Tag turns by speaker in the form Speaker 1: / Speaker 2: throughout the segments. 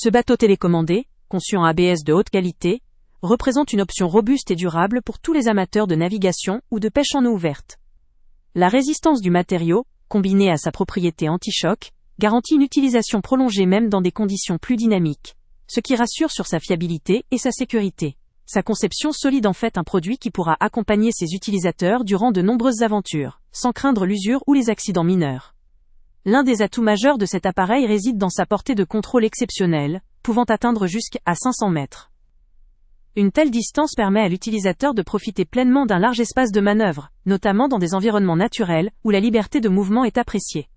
Speaker 1: Ce bateau télécommandé, conçu en ABS de haute qualité, représente une option robuste et durable pour tous les amateurs de navigation ou de pêche en eau ouverte. La résistance du matériau, combinée à sa propriété anti-choc, garantit une utilisation prolongée même dans des conditions plus dynamiques, ce qui rassure sur sa fiabilité et sa sécurité. Sa conception solide en fait un produit qui pourra accompagner ses utilisateurs durant de nombreuses aventures, sans craindre l'usure ou les accidents mineurs. L'un des atouts majeurs de cet appareil réside dans sa portée de contrôle exceptionnelle, pouvant atteindre jusqu'à 500 mètres. Une telle distance permet à l'utilisateur de profiter pleinement d'un large espace de manœuvre, notamment dans des environnements naturels où la liberté de mouvement est appréciée.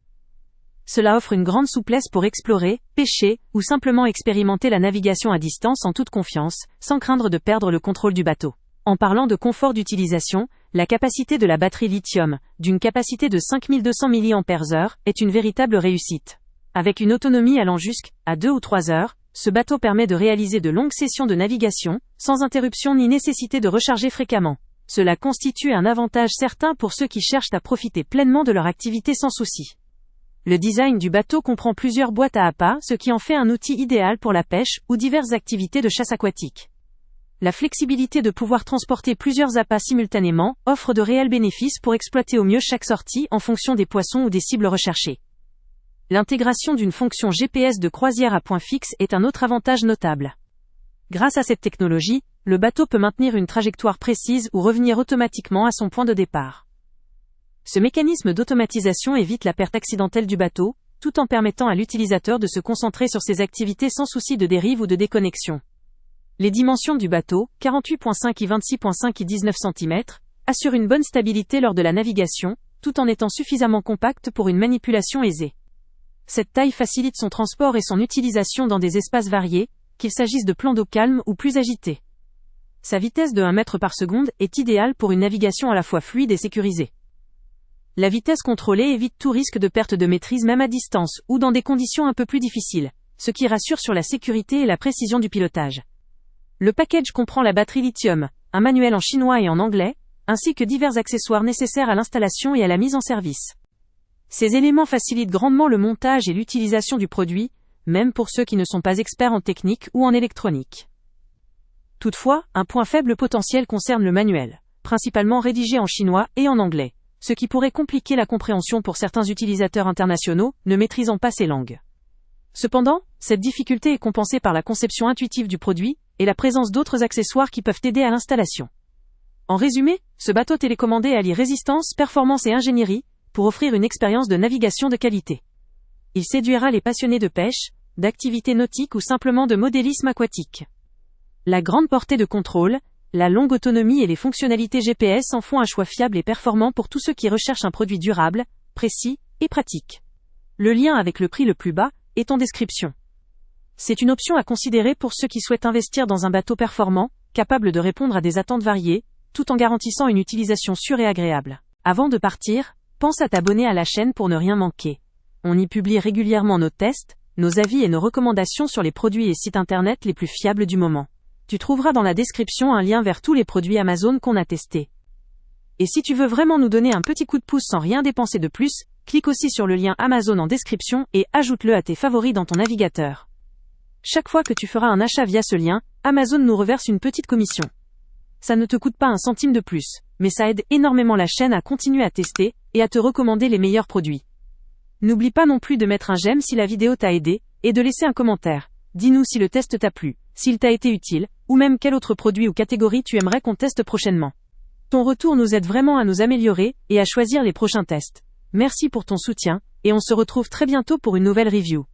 Speaker 1: Cela offre une grande souplesse pour explorer, pêcher, ou simplement expérimenter la navigation à distance en toute confiance, sans craindre de perdre le contrôle du bateau. En parlant de confort d'utilisation, la capacité de la batterie lithium, d'une capacité de 5200 mAh, est une véritable réussite. Avec une autonomie allant jusqu'à 2 ou 3 heures, ce bateau permet de réaliser de longues sessions de navigation, sans interruption ni nécessité de recharger fréquemment. Cela constitue un avantage certain pour ceux qui cherchent à profiter pleinement de leur activité sans souci. Le design du bateau comprend plusieurs boîtes à appâts, ce qui en fait un outil idéal pour la pêche ou diverses activités de chasse aquatique. La flexibilité de pouvoir transporter plusieurs appâts simultanément offre de réels bénéfices pour exploiter au mieux chaque sortie en fonction des poissons ou des cibles recherchées. L'intégration d'une fonction GPS de croisière à point fixe est un autre avantage notable. Grâce à cette technologie, le bateau peut maintenir une trajectoire précise ou revenir automatiquement à son point de départ. Ce mécanisme d'automatisation évite la perte accidentelle du bateau, tout en permettant à l'utilisateur de se concentrer sur ses activités sans souci de dérive ou de déconnexion. Les dimensions du bateau, 48.5 x 26.5 x 19 cm, assurent une bonne stabilité lors de la navigation, tout en étant suffisamment compact pour une manipulation aisée. Cette taille facilite son transport et son utilisation dans des espaces variés, qu'il s'agisse de plans d'eau calmes ou plus agités. Sa vitesse de 1 mètre par seconde est idéale pour une navigation à la fois fluide et sécurisée. La vitesse contrôlée évite tout risque de perte de maîtrise même à distance ou dans des conditions un peu plus difficiles, ce qui rassure sur la sécurité et la précision du pilotage. Le package comprend la batterie lithium, un manuel en chinois et en anglais, ainsi que divers accessoires nécessaires à l'installation et à la mise en service. Ces éléments facilitent grandement le montage et l'utilisation du produit, même pour ceux qui ne sont pas experts en technique ou en électronique. Toutefois, un point faible potentiel concerne le manuel, principalement rédigé en chinois et en anglais, ce qui pourrait compliquer la compréhension pour certains utilisateurs internationaux ne maîtrisant pas ces langues. Cependant, cette difficulté est compensée par la conception intuitive du produit et la présence d'autres accessoires qui peuvent aider à l'installation. En résumé, ce bateau télécommandé allie résistance, performance et ingénierie pour offrir une expérience de navigation de qualité. Il séduira les passionnés de pêche, d'activités nautiques ou simplement de modélisme aquatique. La grande portée de contrôle, la longue autonomie et les fonctionnalités GPS en font un choix fiable et performant pour tous ceux qui recherchent un produit durable, précis et pratique. Le lien avec le prix le plus bas est en description. C'est une option à considérer pour ceux qui souhaitent investir dans un bateau performant, capable de répondre à des attentes variées, tout en garantissant une utilisation sûre et agréable. Avant de partir, pense à t'abonner à la chaîne pour ne rien manquer. On y publie régulièrement nos tests, nos avis et nos recommandations sur les produits et sites internet les plus fiables du moment. Tu trouveras dans la description un lien vers tous les produits Amazon qu'on a testés. Et si tu veux vraiment nous donner un petit coup de pouce sans rien dépenser de plus, clique aussi sur le lien Amazon en description et ajoute-le à tes favoris dans ton navigateur. Chaque fois que tu feras un achat via ce lien, Amazon nous reverse une petite commission. Ça ne te coûte pas un centime de plus, mais ça aide énormément la chaîne à continuer à tester et à te recommander les meilleurs produits. N'oublie pas non plus de mettre un j'aime si la vidéo t'a aidé et de laisser un commentaire. Dis-nous si le test t'a plu, s'il t'a été utile, ou même quel autre produit ou catégorie tu aimerais qu'on teste prochainement. Ton retour nous aide vraiment à nous améliorer et à choisir les prochains tests. Merci pour ton soutien, et on se retrouve très bientôt pour une nouvelle review.